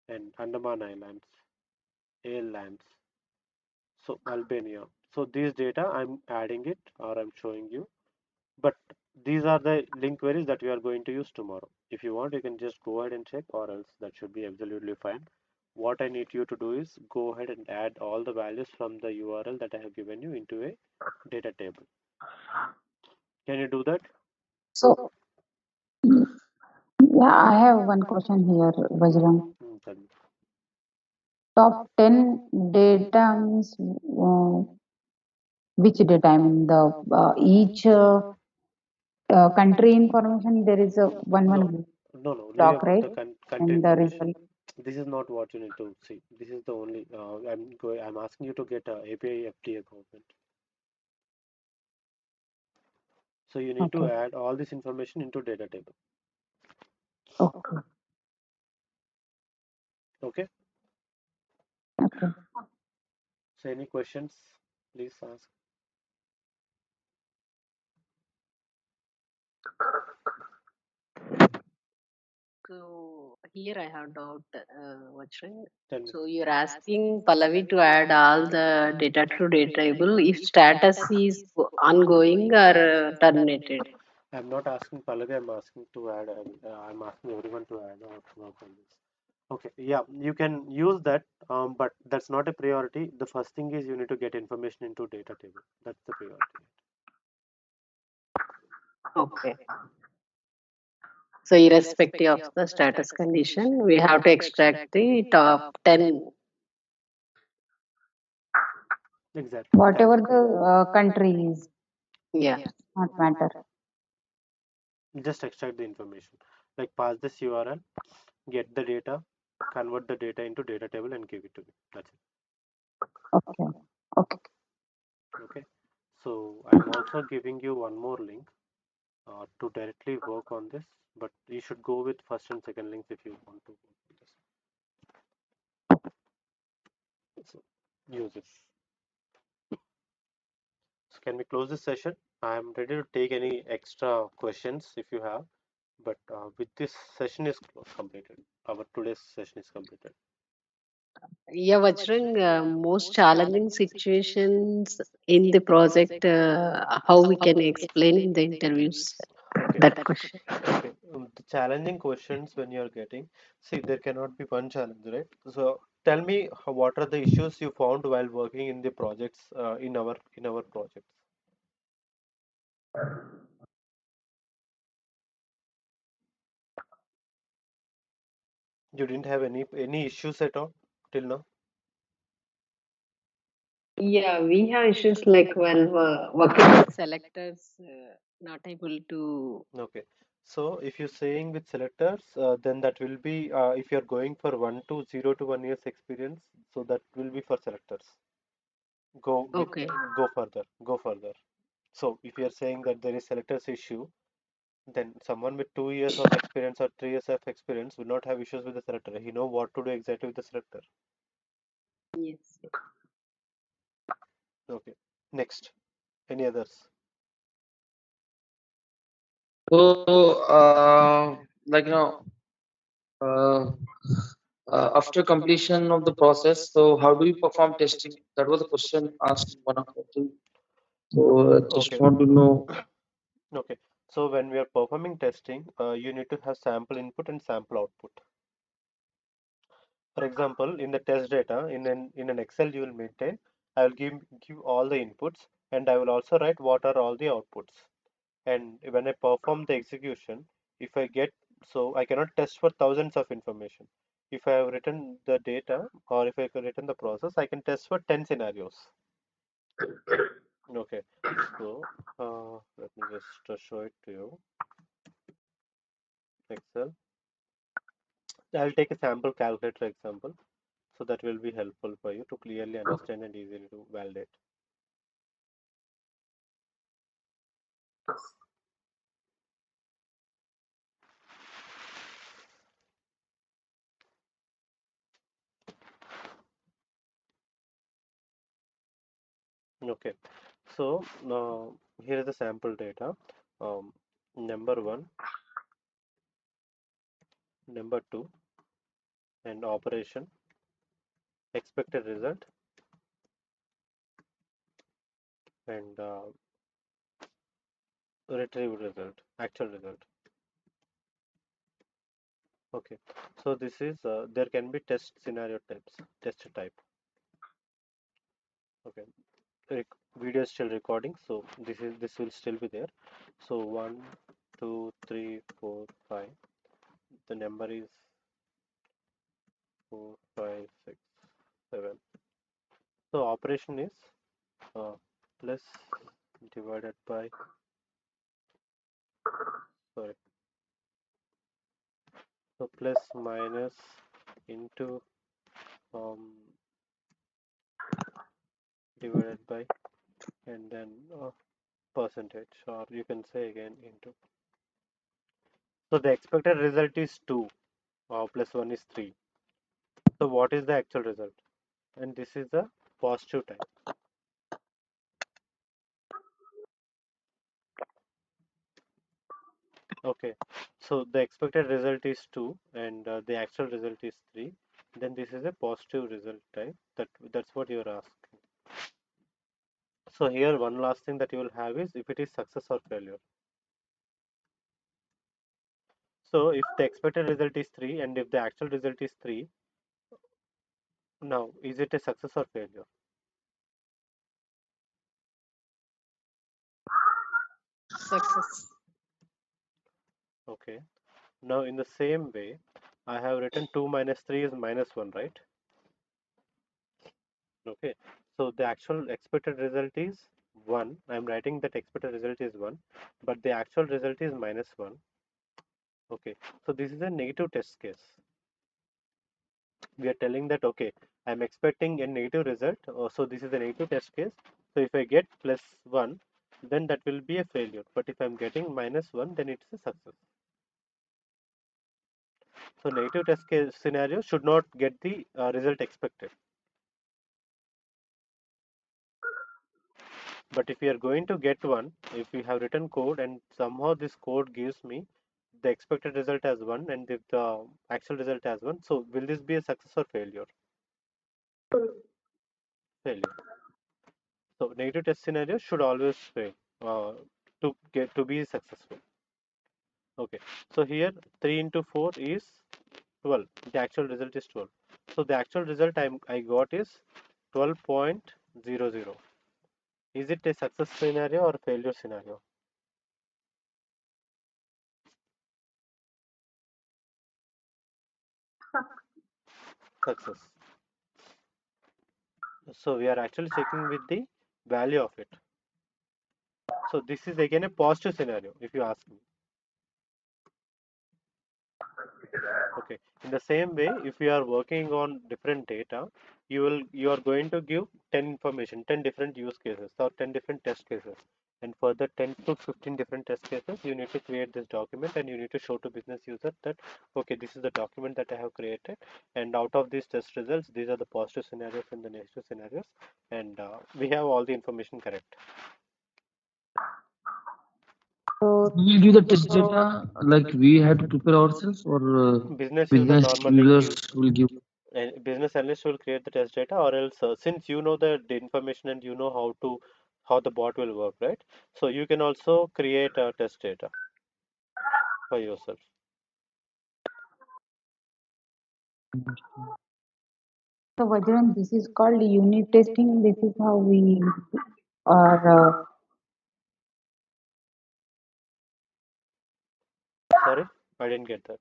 and Andaman Islands, Airlands, so Albania. So these data I'm adding it or I'm showing you, but these are the link queries that we are going to use tomorrow. If you want, you can just go ahead and check, or else that should be absolutely fine. What I need you to do is go ahead and add all the values from the URL that I have given you into a data table. Can you do that? So, yeah, I have one question here, Bajrang. Tell me. Top 10 data means which data? I mean, the each country information, there is a No, one no. Leave block, about right? the country And the information. result. This is not what you need to see. This is the only. I'm asking you to get a API FTA government. So you need to Okay. add all this information into data table. Okay. Okay. Okay. So any questions? Please ask. So here I have doubt, Vajrang. Tell me. So you're asking Pallavi to add all the data to data table if status is ongoing or terminated. I'm not asking Pallavi. I'm asking to add. I'm asking everyone to add or to work on this. Okay. Yeah, you can use that, but that's not a priority. The first thing is you need to get information into data table. That's the priority. Okay. So irrespective of the status condition, we have to extract the top 10. Exactly. Whatever the country is, Yeah. not matter. Just extract the information. Like pass this URL, get the data, convert the data into data table, and give it to me. That's it. Okay. Okay. Okay. So I'm also giving you one more link to directly work on this, but you should go with first and second links if you want to work with this. So use it. So can we close this session? I'm ready to take any extra questions if you have, but with this session is completed. Our today's session is completed. Yeah, Vajrang, most challenging situations in the project, how we can explain in the interviews Okay. that question. Okay. The challenging questions when you're getting, see, there cannot be one challenge, right? So tell me, what are the issues you found while working in the projects in our projects? You didn't have any issues at all till now? Yeah, we have issues like while working with selectors, not able to. Okay. So if you're saying with selectors, then that will be if you're going for 0 to 1 years experience, so that will be for selectors. Go with Okay. go further. So if you're saying that there is selectors issue, then someone with 2 years of experience or 3 years of experience will not have issues with the selector. He know what to do exactly with the selector. Yes. Okay. Next. Any others? So, like uh, after completion of the process, so how do you perform testing? That was a question asked in one of the things. So, I just Okay. want to know. Okay. So when we are performing testing, you need to have sample input and sample output. For example, in the test data, in an Excel you will maintain, I will give all the inputs and I will also write what are all the outputs. And when I perform the execution, if I get, so I cannot test for thousands of information. If I have written the data or if I have written the process, I can test for 10 scenarios. Okay. So let me just show it to you. Excel. I'll take a sample calculator example. So that will be helpful for you to clearly understand and easily to validate. Okay, so here is the sample data. Um, number one, number two, and operation, expected result, and retrieved result, actual result. Okay, so this is there can be test scenario types, test type. Okay, video is still recording, so this will still be there. So one, two, three, four, five. The number is four, five, six, seven. So operation is plus divided by, sorry, so plus minus into um, divided by, and then percentage, or you can say again into. So the expected result is 2, plus 1 is 3. So what is the actual result? And this is the positive type. Okay, so the expected result is 2 and the actual result is 3. Then this is a positive result type. That's what you're asking. So here one last thing that you will have is if it is success or failure. So if the expected result is 3 and if the actual result is 3, now is it a success or failure? Success. Okay. Now in the same way, I have written 2 minus 3 is minus 1, right? Okay. So the actual expected result is 1. I'm writing that expected result is 1, but the actual result is minus 1. Okay. So this is a negative test case. We are telling that, okay, I'm expecting a negative result. So this is a negative test case. So if I get plus 1, then that will be a failure. But if I'm getting minus 1, then it's a success. So negative test case scenario should not get the result expected. But if we are going to get one, if we have written code and somehow this code gives me the expected result as 1 and if the actual result as 1, so will this be a success or failure? Failure. So negative test scenario should always fail to be successful. Okay. So here 3 into 4 is 12. The actual result is 12. So the actual result I got is 12.00. Is it a success scenario or failure scenario? Success. So we are actually checking with the value of it. So this is again a positive scenario if you ask me. Okay. In the same way, if you are working on different data, you are going to give 10 information, 10 different use cases or 10 different test cases. And for the 10 to 15 different test cases, you need to create this document and you need to show to business user that, okay, this is the document that I have created. And out of these test results, these are the positive scenarios and the negative scenarios. And we have all the information correct. So, We will give the test data like we had to prepare ourselves, or Business user business normally users gives, will give. and business analyst will create the test data, or else since you know the information and you know how the bot will work, right? So you can also create a test data for yourself. so Vajran, this is called unit testing. This is how we are. Sorry, I didn't get that.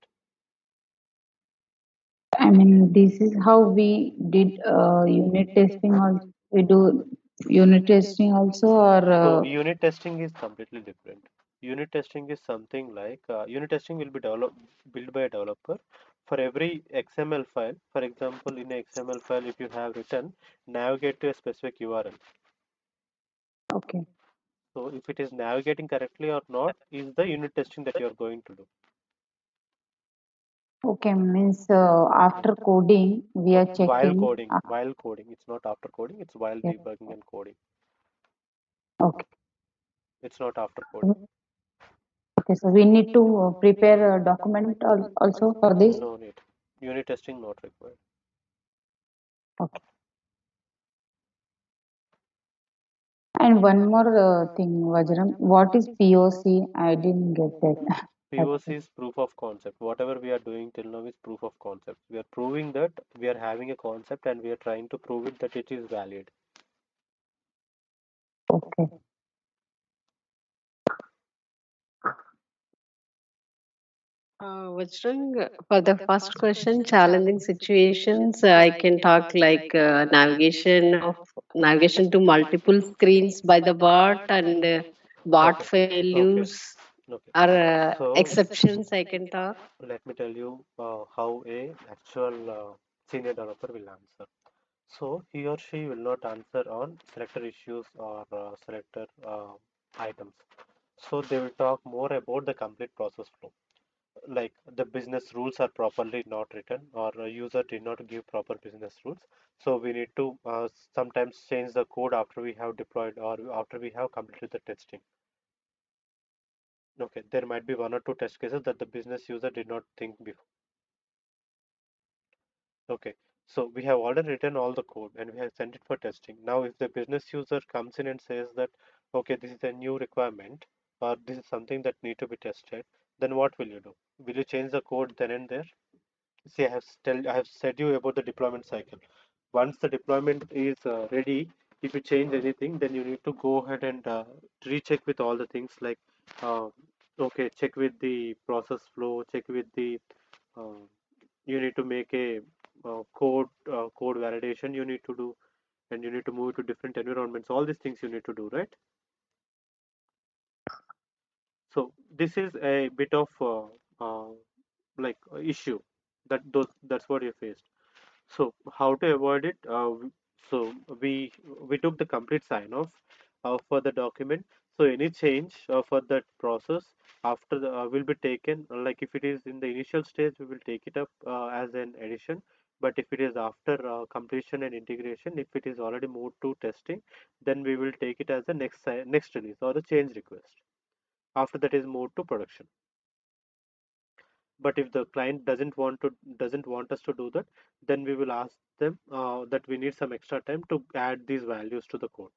I mean, this is how we did unit testing. Also, we do unit testing also, or So unit testing is completely different. Unit testing is something like unit testing will be built by a developer for every XML file. For example, in a XML file, if you have written navigate to a specific URL, okay, so if it is navigating correctly or not is the unit testing that you are going to do. okay. Means after coding, we are checking. While coding, it's not after coding, it's while debugging and coding. Okay. It's not after coding. Okay. So we need to prepare a document also for this. No need. Unit testing not required. Okay. And one more thing, Vajram. What is POC? I didn't get that. POC is proof of concept. Whatever we are doing till now is proof of concept. We are proving that we are having a concept and we are trying to prove it that it is valid. Okay. Vajrang, for the first question, challenging situations, I can talk like navigation to multiple screens by the bot and bot Okay. Okay. failures Okay. or So exceptions. I can talk. let me tell you how a actual senior developer will answer. So he or she will not answer on selector issues or selector items. So they will talk more about the complete process flow. Like the business rules are properly not written or a user did not give proper business rules. So we need to sometimes change the code after we have deployed or after we have completed the testing. Okay, there might be one or two test cases that the business user did not think before. Okay, so we have already written all the code and we have sent it for testing. Now, if the business user comes in and says that, okay, this is a new requirement or this is something that need to be tested, then what will you do? Will you change the code then and there? See, I have said you about the deployment cycle. Once the deployment is ready, if you change anything, then you need to go ahead and recheck with all the things like, uh, okay, check with the process flow, check with the uh, you need to make a code validation you need to do, and you need to move to different environments. All these things you need to do, right? So this is a bit of issue that's what you faced. So how to avoid it? So we took the complete sign off for the document. So any change for that process after the will be taken. Like if it is in the initial stage, we will take it up as an addition. But if it is after completion and integration, if it is already moved to testing, then we will take it as the next release or the change request. After that is moved to production. But if the client doesn't want us to do that, then we will ask them that we need some extra time to add these values to the code.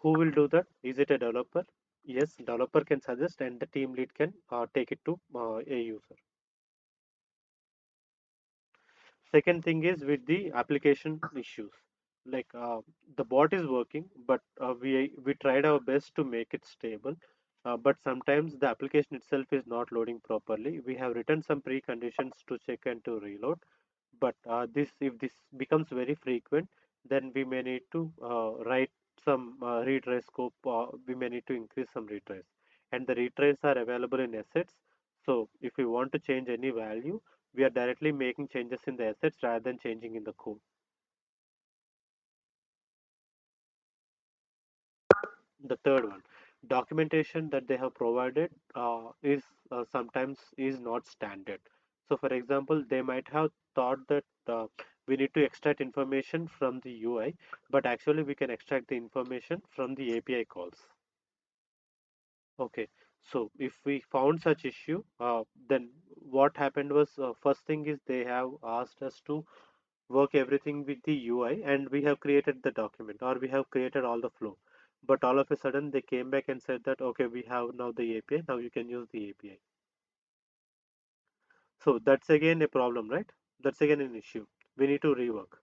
Who will do that? Is it a developer? Yes, developer can suggest and the team lead can take it to a user. Second thing is with the application issues. Like the bot is working, but we tried our best to make it stable. But sometimes the application itself is not loading properly. We have written some preconditions to check and to reload. But this if this becomes very frequent, then we may need to write some retry scope. We may need to increase some retries, and the retries are available in assets. So if we want to change any value, we are directly making changes in the assets rather than changing in the code. The third one, documentation that they have provided is sometimes is not standard. So for example, they might have thought that we need to extract information from the UI, but actually we can extract the information from the API calls. Okay, so if we found such issue, then what happened was first thing is they have asked us to work everything with the UI, and we have created the document or we have created all the flow. But all of a sudden they came back and said that okay, we have now the API, now you can use the API. So that's again a problem, right? That's again an issue. We need to rework.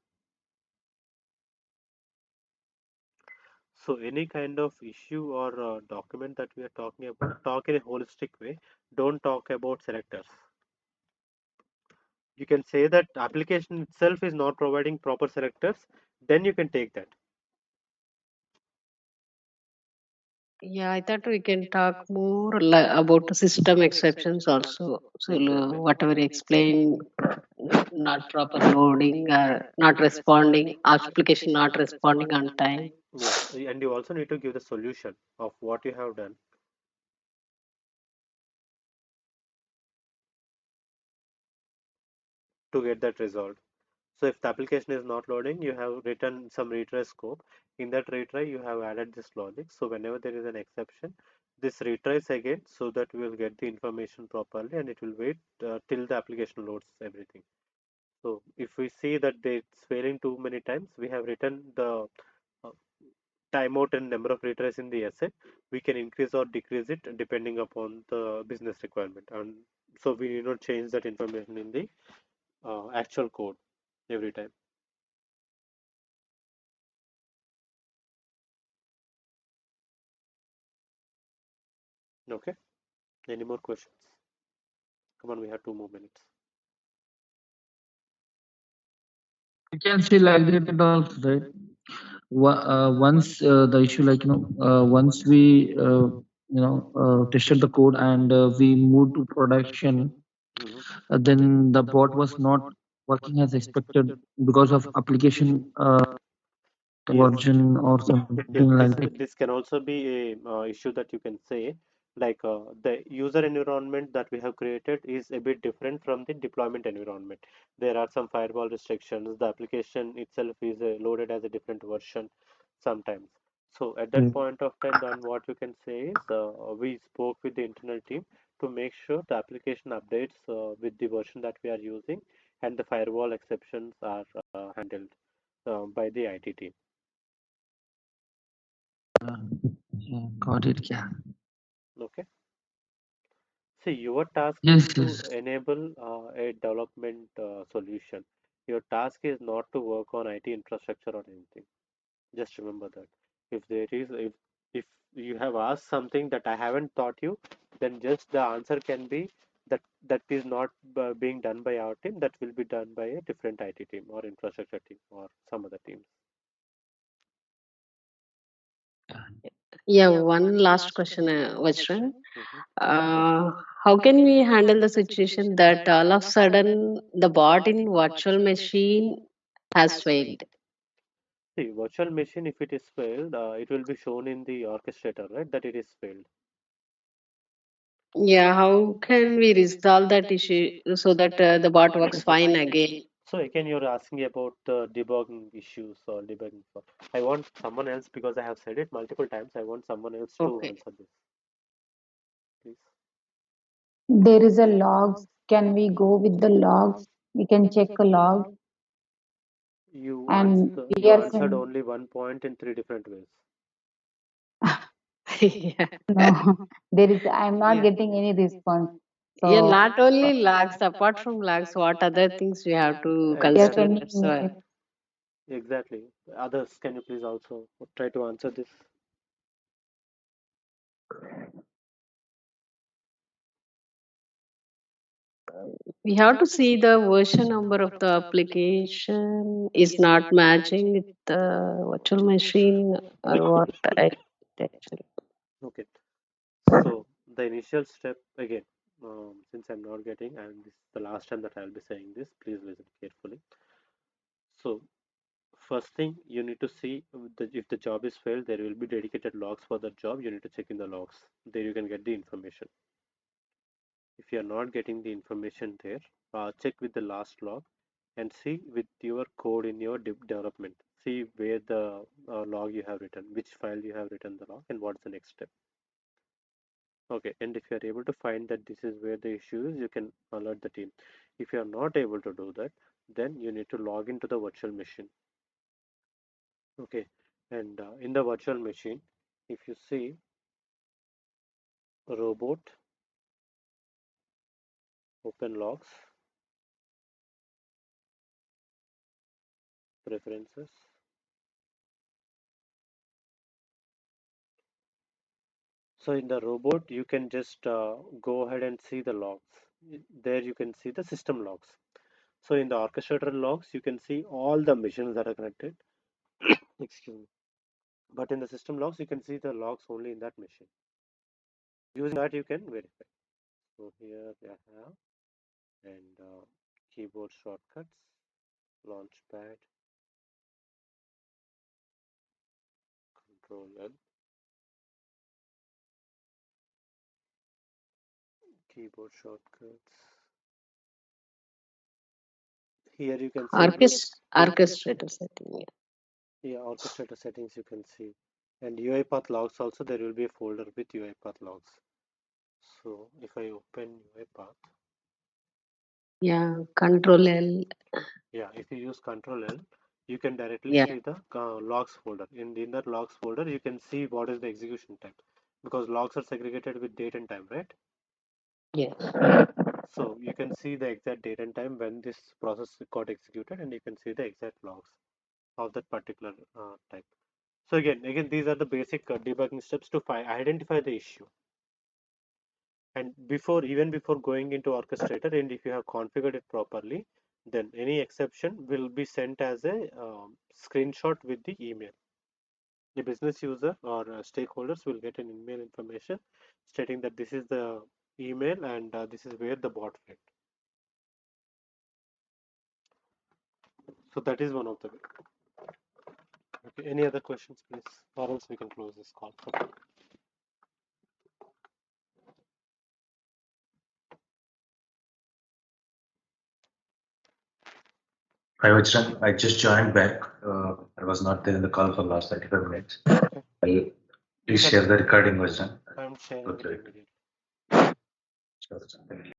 So any kind of issue or document that we are talking about, talk in a holistic way. Don't talk about selectors. You can say that application itself is not providing proper selectors, then you can take that. Yeah, I thought we can talk more about the system exceptions also. So, Exactly. whatever you explain, not proper loading or not responding, application not responding on time. Yes, and you also need to give the solution of what you have done to get that resolved. So if the application is not loading, you have written some retry scope. In that retry, you have added this logic. So whenever there is an exception, this retries again so that we will get the information properly and it will wait till the application loads everything. So if we see that it's failing too many times, we have written the uh, timeout and number of retries in the asset. We can increase or decrease it depending upon the business requirement. And so we need not change that information in the actual code every time. Okay. Any more questions? Come on, we have 2 more minutes. You can see like that and all, right? Once the issue, like once we tested the code and we moved to production, Mhm. then the bot was not working as expected because of application Yes. version or This, something this like that. this can also be a issue that you can say, like the user environment that we have created is a bit different from the deployment environment. There are some firewall restrictions. The application itself is loaded as a different version sometimes. So at that Mm. point of time, then what you can say is we spoke with the internal team to make sure the application updates with the version that we are using and the firewall exceptions are handled by the IT team. Yeah, got it. Yeah. Okay. See, your task is Yes. to Yes. enable a development solution. Your task is not to work on IT infrastructure or anything. Just remember that. If there is, if you have asked something that I haven't taught you, then just the answer can be that that is not being done by our team. That will be done by a different IT team or infrastructure team or some other teams. Yeah, one last question, Vajran. Mhm. Uh, how can we handle the situation that all of a sudden the bot in virtual machine has failed? See, virtual machine, if it is failed, it will be shown in the orchestrator, right? That it is failed. Yeah, how can we resolve that issue so that the bot works fine again? So again, you're asking about the debugging issues or debugging stuff. I want someone else because I have said it multiple times. I want someone else to Okay. answer this, please. There is a logs. Can we go with the logs? We can check a log and we You are answered saying only one point in three different ways. Yeah. no. There is. I'm not Yeah. getting any response. Yeah, So not only lags, apart from lags, what other things we have to we are Exactly. consider sending as well. email. Exactly. Others, can you please also try to answer this? We have to see the version number of the application is not matching with the virtual machine or what actually. Okay. So the initial step again, since I'm not getting, and this is the last time that I'll be saying this, please listen carefully. So first thing you need to see if the job is failed, there will be dedicated logs for the job. You need to check in the logs. There you can get the information. If you are not getting the information there, check with the last log and see with your code in your development. See where the log you have written, which file you have written the log, and what's the next step. Okay, and if you are able to find that this is where the issue is, you can alert the team. If you are not able to do that, then you need to log into the virtual machine. Okay, and in the virtual machine, if you see robot, open logs, preferences. So in the robot, you can just go ahead and see the logs. There you can see the system logs. So in the orchestrator logs, you can see all the machines that are connected. Excuse me. But in the system logs, you can see the logs only in that machine. Using that, you can verify. So here I have and keyboard shortcuts, launchpad, Control L, keyboard shortcuts. Here you can see Orchestrator setting. yeah, orchestrator settings you can see. And UiPath logs also, there will be a folder with UiPath logs. So if I open UiPath, Yeah, Control L. yeah, if you use Control L, you can directly Yeah, see the logs folder. In the inner logs folder, you can see what is the execution time because logs are segregated with date and time, right? yeah. So you can see the exact date and time when this process got executed, and you can see the exact logs of that particular type. So again, these are the basic debugging steps to identify the issue. And even before going into orchestrator, and if you have configured it properly, then any exception will be sent as a screenshot with the email. The business user or stakeholders will get an email information stating that this is the email and this is where the bot went. So that is one of the way. Okay, any other questions, please, or else we can close this call. Okay. I just joined back. I was not there in the call for last 35 minutes. Okay. Please share the recording, Vajran. I'm sharing it Okay. immediately. Sure.